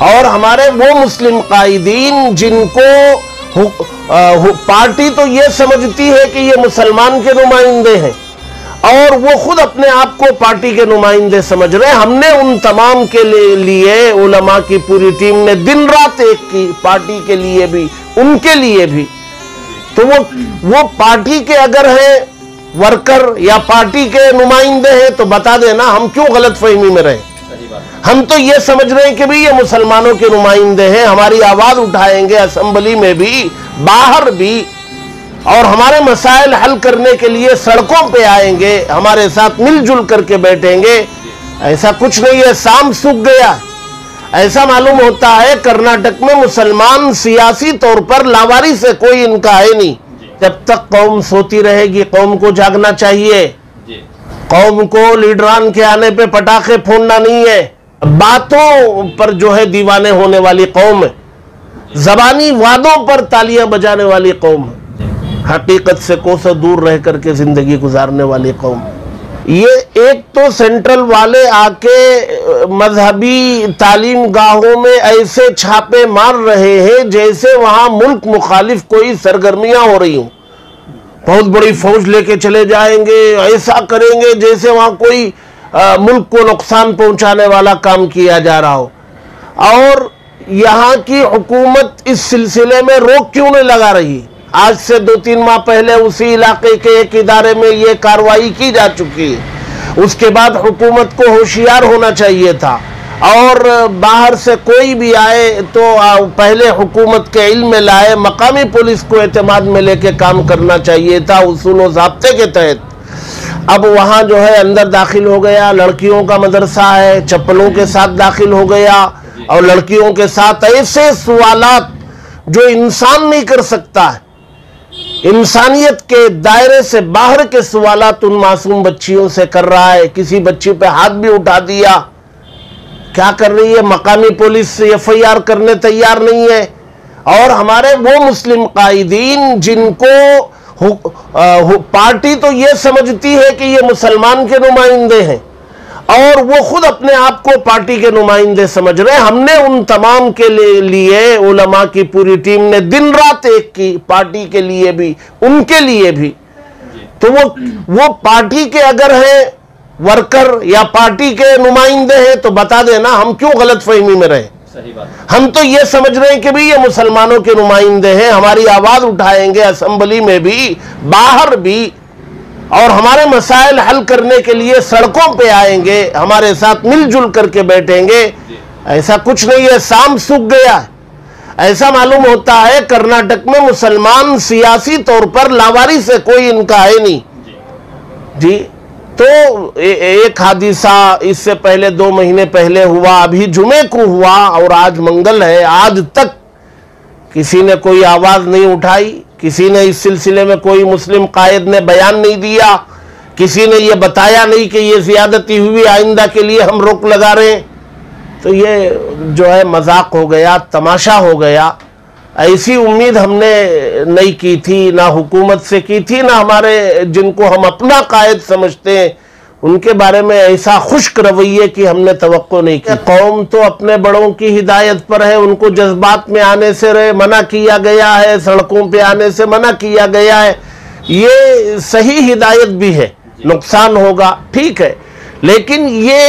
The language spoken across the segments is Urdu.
اور ہمارے وہ مسلم قائدین جن کو پارٹی تو یہ سمجھتی ہے کہ یہ مسلمان کے نمائندے ہیں اور وہ خود اپنے آپ کو پارٹی کے نمائندے سمجھ رہے ہیں، ہم نے ان تمام کے لیے علماء کی پوری ٹیم نے دن رات ایک کی، پارٹی کے لیے بھی ان کے لیے بھی، تو وہ پارٹی کے اگر ہیں ورکر یا پارٹی کے نمائندے ہیں تو بتا دینا، ہم کیوں غلط فہمی میں رہے؟ ہم تو یہ سمجھ رہے ہیں کہ بھی یہ مسلمانوں کے نمائندے ہیں، ہماری آواز اٹھائیں گے اسمبلی میں بھی باہر بھی، اور ہمارے مسائل حل کرنے کے لیے سڑکوں پہ آئیں گے، ہمارے ساتھ مل جل کر کے بیٹھیں گے۔ ایسا کچھ نہیں ہے، سام سوکھ گیا۔ ایسا معلوم ہوتا ہے کرناٹک میں مسلمان سیاسی طور پر لاواری سے کوئی ان کا ہے نہیں۔ جب تک قوم سوتی رہے گی قوم کو جاگنا چاہیے، قوم کو لیڈران کے آنے پہ پٹاخے پھوڑنا نہیں ہے، باتوں پر جو ہے دیوانے ہونے والی قوم ہے، زبانی وعدوں پر تالیاں بجانے والی قوم ہے، حقیقت سے کوسوں دور رہ کر کے زندگی گزارنے والی قوم۔ یہ ایک تو سینٹرل والے آ کے مذہبی تعلیم گاہوں میں ایسے چھاپے مار رہے ہیں جیسے وہاں ملک مخالف کوئی سرگرمیاں ہو رہی ہوں، بہت بڑی فوج لے کے چلے جائیں گے، ایسا کریں گے جیسے وہاں کوئی ملک کو نقصان پہنچانے والا کام کیا جا رہا ہو۔ اور یہاں کی حکومت اس سلسلے میں روک کیوں نہیں لگا رہی؟ آج سے 2-3 ماہ پہلے اسی علاقے کے ایک ادارے میں یہ کارروائی کی جا چکی ہے، اس کے بعد حکومت کو ہوشیار ہونا چاہیے تھا، اور باہر سے کوئی بھی آئے تو پہلے حکومت کے علم میں لائے، مقامی پولیس کو اعتماد میں لے کے کام کرنا چاہیے تھا اصول و ضابطے کے تحت۔ اب وہاں جو ہے اندر داخل ہو گیا، لڑکیوں کا مدرسہ ہے، چپلوں کے ساتھ داخل ہو گیا، اور لڑکیوں کے ساتھ ایسے سوالات جو انسان نہیں کر سکتا ہے، انسانیت کے دائرے سے باہر کے سوالات ان معصوم بچیوں سے کر رہا ہے۔ کسی بچی پہ ہاتھ بھی اٹھا دیا، کیا کر رہی ہے؟ مقامی پولیس FIR کرنے تیار نہیں ہے۔ اور ہمارے وہ مسلم قائدین جن کو پارٹی تو یہ سمجھتی ہے کہ یہ مسلمان کے نمائندے ہیں اور وہ خود اپنے آپ کو پارٹی کے نمائندے سمجھ رہے ہیں، ہم نے ان تمام کے لیے علماء کی پوری ٹیم نے دن رات ایک کی، پارٹی کے لیے بھی ان کے لیے بھی، تو وہ پارٹی کے اگر ہیں ورکر یا پارٹی کے نمائندے ہیں تو بتا دینا، ہم کیوں غلط فہمی میں رہے؟ ہم تو یہ سمجھ رہے ہیں کہ بھی یہ مسلمانوں کے نمائندے ہیں، ہماری آواز اٹھائیں گے اسمبلی میں بھی باہر بھی، اور ہمارے مسائل حل کرنے کے لیے سڑکوں پہ آئیں گے، ہمارے ساتھ مل جل کر کے بیٹھیں گے۔ ایسا کچھ نہیں ہے، سام سوکھ گیا۔ ایسا معلوم ہوتا ہے کرناٹک میں مسلمان سیاسی طور پر لاواری سے کوئی ان کا ہے نہیں۔ جی تو ایک حادثہ اس سے پہلے 2 مہینے پہلے ہوا، ابھی جمعے کو ہوا، اور آج منگل ہے، آج تک کسی نے کوئی آواز نہیں اٹھائی، کسی نے اس سلسلے میں کوئی مسلم قائد نے بیان نہیں دیا، کسی نے یہ بتایا نہیں کہ یہ زیادتی ہوئی، آئندہ کے لیے ہم روک لگا رہے ہیں۔ تو یہ جو ہے مذاق ہو گیا، تماشا ہو گیا۔ ایسی امید ہم نے نہیں کی تھی، نہ حکومت سے کی تھی، نہ ہمارے جن کو ہم اپنا قائد سمجھتے ہیں ان کے بارے میں ایسا خشک رویے کی ہم نے توقع نہیں کی۔ قوم تو اپنے بڑوں کی ہدایت پر ہے، ان کو جذبات میں آنے سے منع کیا گیا ہے، سڑکوں پہ آنے سے منع کیا گیا ہے، یہ صحیح ہدایت بھی ہے، نقصان ہوگا ٹھیک ہے، لیکن یہ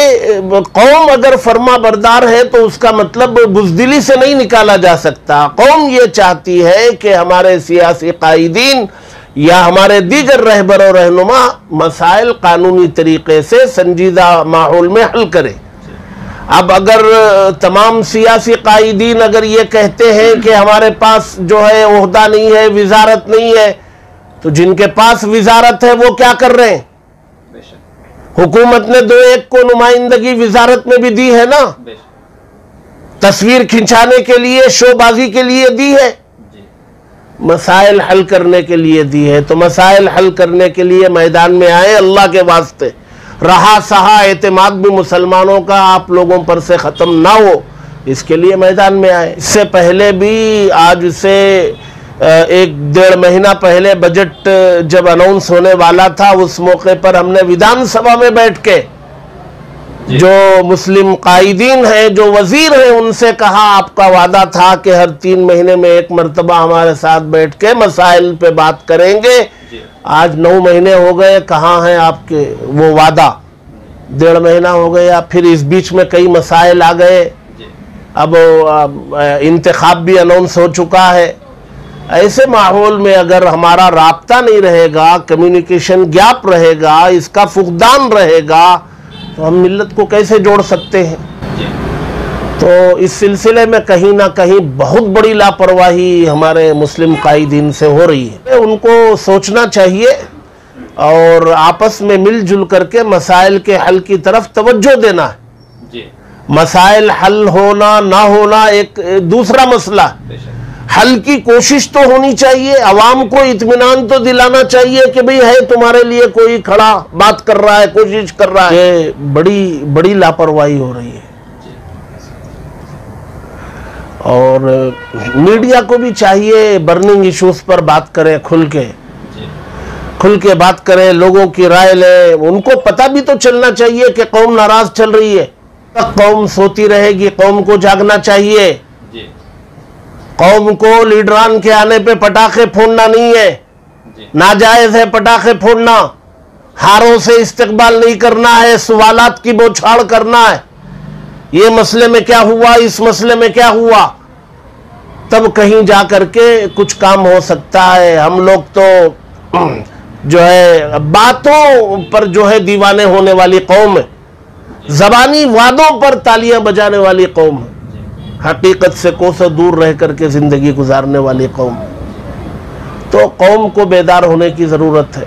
قوم اگر فرما بردار ہے تو اس کا مطلب بزدلی سے نہیں نکالا جا سکتا۔ قوم یہ چاہتی ہے کہ ہمارے سیاسی قائدین یا ہمارے دیگر رہبر و رہنما مسائل قانونی طریقے سے سنجیدہ ماحول میں حل کرے۔ اب اگر تمام سیاسی قائدین اگر یہ کہتے ہیں کہ ہمارے پاس جو ہے عہدہ نہیں ہے، وزارت نہیں ہے، تو جن کے پاس وزارت ہے وہ کیا کر رہے ہیں؟ حکومت نے 2-1 کو نمائندگی وزارت میں بھی دی ہے نا، تصویر کھنچانے کے لیے، شو بازی کے لیے دی ہے، مسائل حل کرنے کے لیے دی ہے۔ تو مسائل حل کرنے کے لیے میدان میں آئے، اللہ کے واسطے رہا سہا اعتماد بھی مسلمانوں کا آپ لوگوں پر سے ختم نہ ہو، اس کے لیے میدان میں آئے۔ اس سے پہلے بھی آج سے 1-1.5 مہینہ پہلے بجٹ جب اناؤنس ہونے والا تھا، اس موقع پر ہم نے ودھان سبھا میں بیٹھ کے جو مسلم قائدین ہیں، جو وزیر ہیں، ان سے کہا آپ کا وعدہ تھا کہ ہر 3 مہینے میں ایک مرتبہ ہمارے ساتھ بیٹھ کے مسائل پہ بات کریں گے. آج 9 مہینے ہو گئے، کہاں ہیں آپ کے وہ وعدہ؟ 1.5 مہینہ ہو گیا، پھر اس بیچ میں کئی مسائل آ گئے. اب انتخاب بھی اناؤنس ہو چکا ہے. ایسے ماحول میں اگر ہمارا رابطہ نہیں رہے گا، کمیونیکیشن گیپ رہے گا، اس کا فقدان رہے گا، تو ہم ملت کو کیسے جوڑ سکتے ہیں؟ تو اس سلسلے میں کہیں نہ کہیں بہت بڑی لاپرواہی ہمارے مسلم قائدین سے ہو رہی ہے. ان کو سوچنا چاہیے اور آپس میں مل جل کر کے مسائل کے حل کی طرف توجہ دینا ہے. مسائل حل ہونا نہ ہونا ایک دوسرا مسئلہ. حل کی کوشش تو ہونی چاہیے، عوام کو اطمینان تو دلانا چاہیے کہ بھئی ہے تمہارے لیے کوئی کھڑا بات کر رہا ہے، کوشش کر رہا ہے. یہ بڑی لاپرواہی ہو رہی ہے. اور میڈیا کو بھی چاہیے برننگ ایشوز پر بات کرے، کھل کے بات کرے، لوگوں کی رائے لے. ان کو پتہ بھی تو چلنا چاہیے کہ قوم ناراض چل رہی ہے. قوم سوتی رہے گی، قوم کو جاگنا چاہیے. قوم کو لیڈران کے آنے پہ پٹاخے پھوڑنا نہیں ہے، ناجائز ہے پٹاخے پھوڑنا. ہاروں سے استقبال نہیں کرنا ہے، سوالات کی بوچھاڑ کرنا ہے. یہ مسئلے میں کیا ہوا، اس مسئلے میں کیا ہوا، تب کہیں جا کر کے کچھ کام ہو سکتا ہے. ہم لوگ تو جو ہے باتوں پر جو ہے دیوانے ہونے والی قوم ہے، زبانی وعدوں پر تالیاں بجانے والی قوم ہے، حقیقت سے کوسوں دور رہ کر کے زندگی گزارنے والی قوم. تو قوم کو بیدار ہونے کی ضرورت ہے.